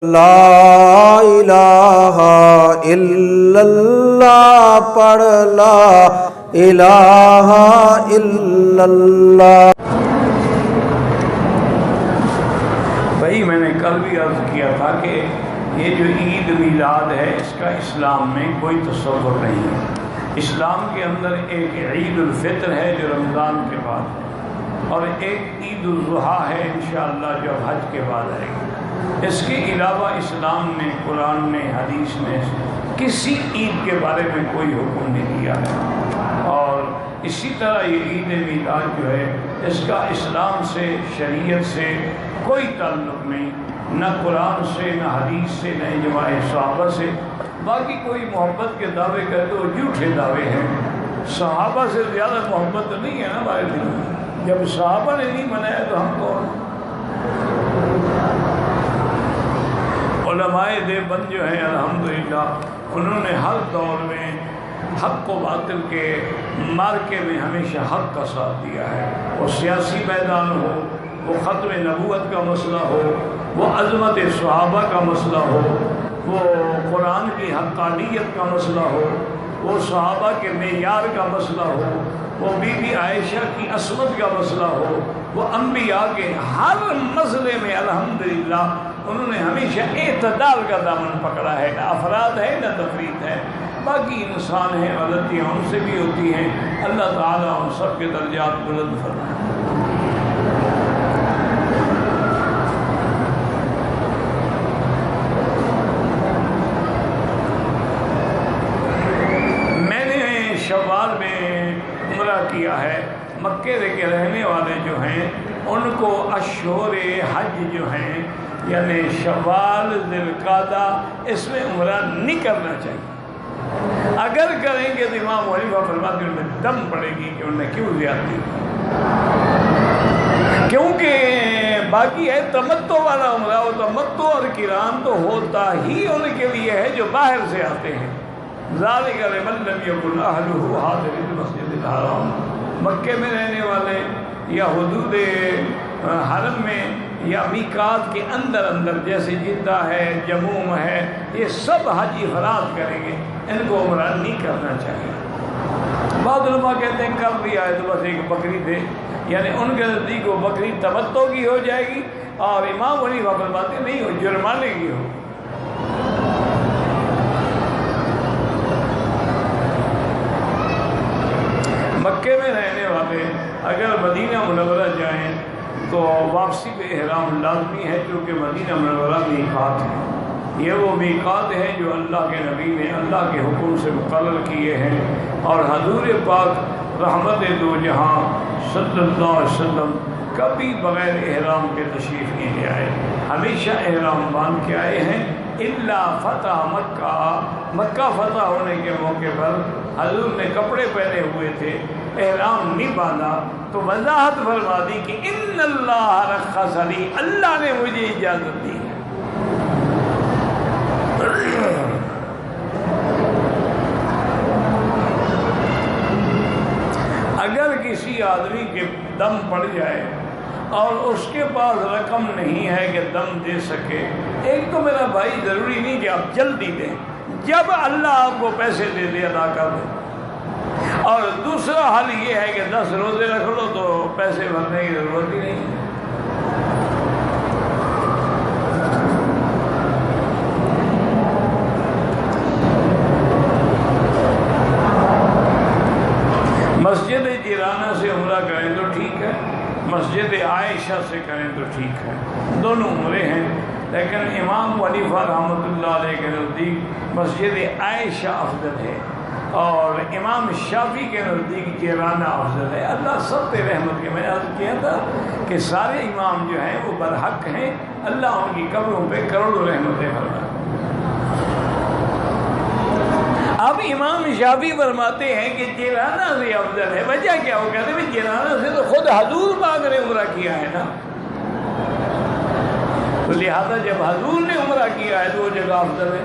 لا الہ الا اللہ پڑھ لا الہ الا اللہ۔ بھائی میں نے کل بھی عرض کیا تھا کہ یہ جو عید میلاد ہے اس کا اسلام میں کوئی تصور نہیں ہے۔ اسلام کے اندر ایک عید الفطر ہے جو رمضان کے بعد ہے، اور ایک عید الاضحیٰ ہے انشاءاللہ جو حج کے بعد آئے گی۔ اس کے علاوہ اسلام نے، قرآن نے، حدیث نے کسی عید کے بارے میں کوئی حکم نہیں دیا ہے۔ اور اسی طرح یہ عید میلاد جو ہے اس کا اسلام سے، شریعت سے کوئی تعلق نہیں، نہ قرآن سے، نہ حدیث سے، نہ اجماع صحابہ سے۔ باقی کوئی محبت کے دعوے کرتے وہ جھوٹے دعوے ہیں۔ صحابہ سے زیادہ محبت تو نہیں ہے نا ہمارے دل میں۔ جب صحابہ نے نہیں منایا تو ہم کون؟ علماء دیوبند جو ہیں الحمدللہ انہوں نے ہر دور میں حق و باطل کے مارکے میں ہمیشہ حق کا ساتھ دیا ہے۔ وہ سیاسی میدان ہو، وہ ختم نبوت کا مسئلہ ہو، وہ عظمت صحابہ کا مسئلہ ہو، وہ قرآن کی حقانیت کا مسئلہ ہو، وہ صحابہ کے معیار کا مسئلہ ہو، وہ بی بی عائشہ کی عصمت کا مسئلہ ہو، وہ انبیاء کے ہر مسئلے میں الحمدللہ انہوں نے ہمیشہ اعتدال کا دامن پکڑا ہے۔ نہ افراد ہے نہ تفرید ہے۔ باقی انسان ہیں، غلطیاں ان سے بھی ہوتی ہیں، اللہ تعالیٰ ان سب کے درجات بلند فرمائے۔ میں نے شوال میں عمرہ کیا ہے۔ مکے کے رہنے والے جو ہیں ان کو اشہر حج جو ہیں یعنی شوال، ذی القعدہ، اس میں عمرہ نہیں کرنا چاہیے۔ اگر کریں گے تو امام حنیفہ فرماتے ہیں میں دم پڑے گی کہ انہوں نے کیوں زیادتی کی، کیونکہ باقی ہے تمتع والا عمرہ۔ وہ تمتع اور قران تو ہوتا ہی ان کے لیے ہے جو باہر سے آتے ہیں۔ ذالک لمن لم یکن اہلہ حاضر المسجد الحرام، مکے میں رہنے والے یا حدود حرم میں یا میقات کے اندر جیسے جدہ ہے، جموم ہے، یہ سب حج افراد کریں گے، ان کو عمرہ نہیں کرنا چاہیے۔ بعض علماء کہتے ہیں کر لیا ہے تو بس ایک بکری دے، یعنی ان کے نزدیک وہ بکری تمتع کی ہو جائے گی، اور امام حنیفہ فرماتے ہیں نہیں، ہو جرمانے کی ہو۔ مکے میں رہنے والے اگر مدینہ منورہ جائیں تو واپسی پہ احرام لازمی ہے، کیونکہ مدینہ منورہ میقات ہے۔ یہ وہ میقات ہیں جو اللہ کے نبی نے اللہ کے حکم سے مقرر کیے ہیں، اور حضور پاک رحمت دو جہاں صلی اللہ علیہ وسلم کبھی بغیر احرام کے تشریف نہیں لے آئے، ہمیشہ احرام باندھ کے آئے ہیں۔ الا فتح مکہ، مکہ فتح ہونے کے موقع پر حضور نے کپڑے پہنے ہوئے تھے، احرام نہیں باندھا، تو وضاحت فرما دی کہ ان اللہ رخص لی، اللہ نے مجھے اجازت دی ہے۔ اگر کسی آدمی کے دم پڑ جائے اور اس کے پاس رقم نہیں ہے کہ دم دے سکے، ایک تو میرا بھائی ضروری نہیں کہ آپ جلدی دیں، جب اللہ آپ کو پیسے دے دے ادا کر دیں، اور دوسرا حل یہ ہے کہ 10 روزے رکھ لو تو پیسے بھرنے کی ضرورت ہی نہیں ہے۔ مسجد جیرانہ سے عمرہ کریں تو ٹھیک ہے، مسجد عائشہ سے کریں تو ٹھیک ہے، دونوں عمرے ہیں، لیکن امام حنیفہ رحمۃ اللہ علیہ کے نزدیک مسجد عائشہ افضل ہے، اور امام شافعی کے نزدیک جیرانہ افضل ہے۔ اللہ سب پہ رحمت کے، میں نے عرض کیا تھا کہ سارے امام جو ہیں وہ برحق ہیں، اللہ ان کی قبروں پہ کروڑوں رحمتیں فرمائے۔ اب امام شافعی فرماتے ہیں کہ جیرانہ سے افضل ہے، وجہ کیا؟ وہ کہتے ہیں جیرانہ سے تو خود حضور پاک نے عمرہ کیا ہے نا، تو لہذا جب حضور نے عمرہ کیا ہے تو وہ جگہ افضل ہے۔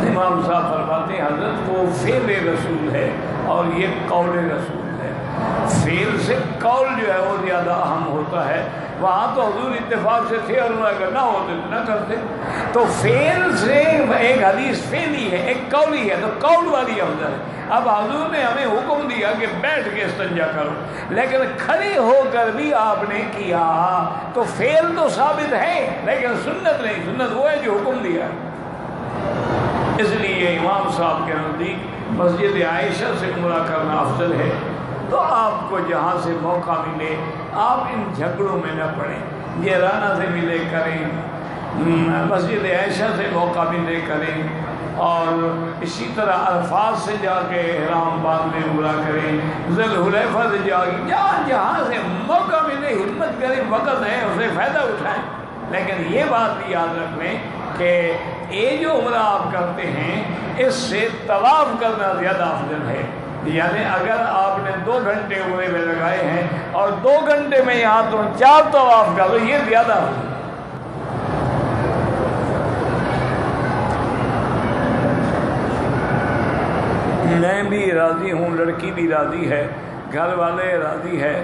امام صاحب فرماتے ہیں حضرت وہ فعل رسول ہے اور یہ قول رسول ہے، فعل سے قول جو ہے وہ زیادہ اہم ہوتا ہے، وہاں تو حضور اتفاق سے تھے اور اگر نہ ہوتے تو نہ کرتے. تو فعل سے ایک حدیث فعلی ہے، ایک قولی ہے، تو قول والی افضل ہے. اب حضور نے ہمیں حکم دیا کہ بیٹھ کے استنجا کرو، لیکن کھڑے ہو کر بھی آپ نے کیا تو فعل تو ثابت ہے لیکن سنت نہیں. سنت وہ ہے جو حکم دیا. اس لیے امام صاحب کے نزدیک مسجد عائشہ سے عمرہ کرنا افضل ہے. تو آپ کو جہاں سے موقع ملے آپ ان جھگڑوں میں نہ پڑیں. جیرانہ سے ملے کریں، مسجد عائشہ سے موقع ملے کریں، اور اسی طرح عرفات سے جا کے احرام باندھ میں عمرہ کریں، ذی الحلیفہ سے جا کے جہاں سے موقع ملے ہمت کریں، وقت ہے اسے فائدہ اٹھائیں. لیکن یہ بات بھی یاد رکھ لیں کہ یہ جو عمرہ آپ کرتے ہیں اس سے طواف کرنا زیادہ افضل ہے. یعنی اگر آپ نے 2 گھنٹے عمرے میں لگائے ہیں اور 2 گھنٹے میں یہاں تو 4 طواف کر لو، یہ زیادہ ہو. میں بھی راضی ہوں، لڑکی بھی راضی ہے، گھر والے راضی ہے،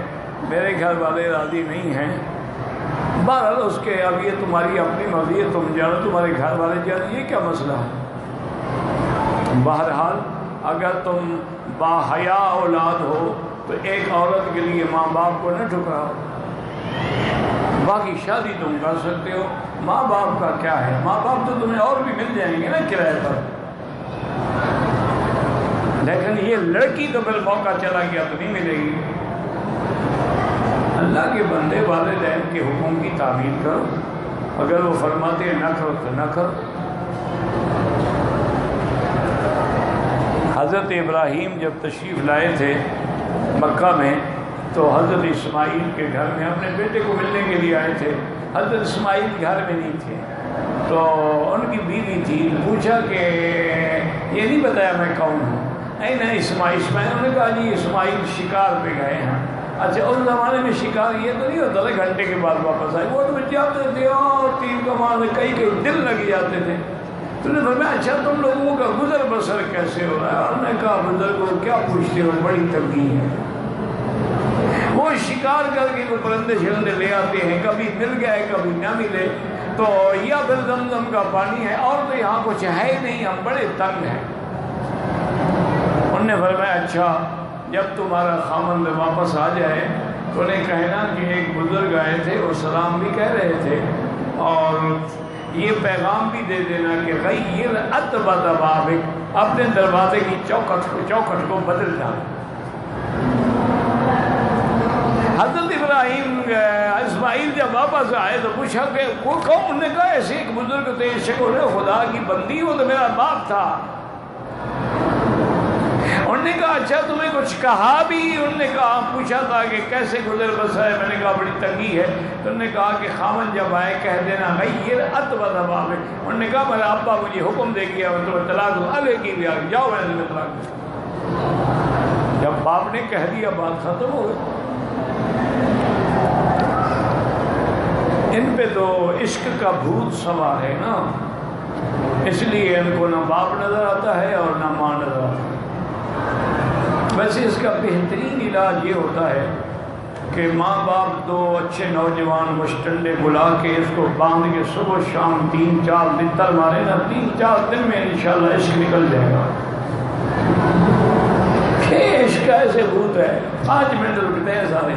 میرے گھر والے راضی نہیں ہیں. بہرحال اس کے اب یہ تمہاری اپنی مرضی ہے، تم جانو، تمہارے گھر والے جانو، یہ کیا مسئلہ ہے. بہرحال اگر تم باحیا اولاد ہو تو ایک عورت کے لیے ماں باپ کو نہ ٹھکراؤ. باقی شادی تم کر سکتے ہو، ماں باپ کا کیا ہے؟ ماں باپ تو تمہیں اور بھی مل جائیں گے نا کرائے پر. لیکن یہ لڑکی تو پھر موقع چلا گیا تو نہیں ملے گی. اللہ کے بندے والدین کے حکم کی تعمیل کرو، اگر وہ فرماتے ہیں نہ کرو تو نہ کرو. حضرت ابراہیم جب تشریف لائے تھے مکہ میں تو حضرت اسماعیل کے گھر میں اپنے بیٹے کو ملنے کے لیے آئے تھے. حضرت اسماعیل گھر میں نہیں تھے تو ان کی بیوی تھی، پوچھا کہ یہ نہیں بتایا میں کون ہوں. نہیں اسماعیل. انہوں نے کہا جی اسماعیل شکار پہ گئے ہیں. اچھا اس زمانے میں شکار یہ تو نہیں ہوتا تھا گھنٹے کے بعد واپس آئے، وہ تو جاتے تھے اور تیر کمان کئی دن لگ جاتے تھے. تو نے فرمایا اچھا تم لوگوں کا گزر بسر کیسے ہو رہا ہے؟ اور نے کہا بزرگوں کیا پوچھتے ہو، بڑی تنگی ہے. وہ شکار کر کے کوئی پرندے شرندے لے آتے ہیں، کبھی مل گئے کبھی نہ ملے، تو یا پھر زمزم کا پانی ہے اور تو یہاں کچھ ہے ہی نہیں، ہم بڑے تنگ ہیں. انہوں نے فرمایا اچھا جب تمہارا خامند واپس آ جائے تو انہیں کہنا کہ ایک بزرگ آئے تھے، وہ سلام بھی کہہ رہے تھے اور یہ پیغام بھی دے دینا کہ غیر اتبت بابک، اپنے دروازے کی چوکھٹ کو بدل ڈالو. حضرت ابراہیم اسماعیل جب واپس آئے تو پوچھا کہ وہ کون؟ انہوں نے کہا ایسے ایک بزرگ تھے، شکر خدا کی بندی ہو تو میرا باپ تھا. انہوں نے کہا اچھا تمہیں کچھ کہا بھی؟ انہوں نے کہا پوچھا تھا کہ کیسے گزر بسر ہے. میں نے کہا بڑی تنگی ہے. تو انہوں نے کہا کہ خامن جب آئے کہہ دینا غیر اتبت بابک. انہوں نے کہا میرا ابا مجھے حکم دے گیا میں تمہیں طلاق دوں. ابے کی بھی آگے جاؤ میں تمہیں طلاق دوں. جب باپ نے کہہ دیا بات ختم ہو گئی. ان پہ تو عشق کا بھوت سوار ہے نا، اس لیے ان کو نہ باپ نظر آتا ہے اور نہ ماں نظر آتا ہے. ویسے اس کا بہترین علاج یہ ہوتا ہے کہ ماں باپ 2 اچھے نوجوان مشٹنڈے بلا کے اس کو باندھ کے صبح شام 3-4 دن تر مارے نا، 3-4 دن میں انشاءاللہ عشق نکل جائے گا. عشق ایسے بھوت ہے 5 منٹ رکتے ہیں سارے.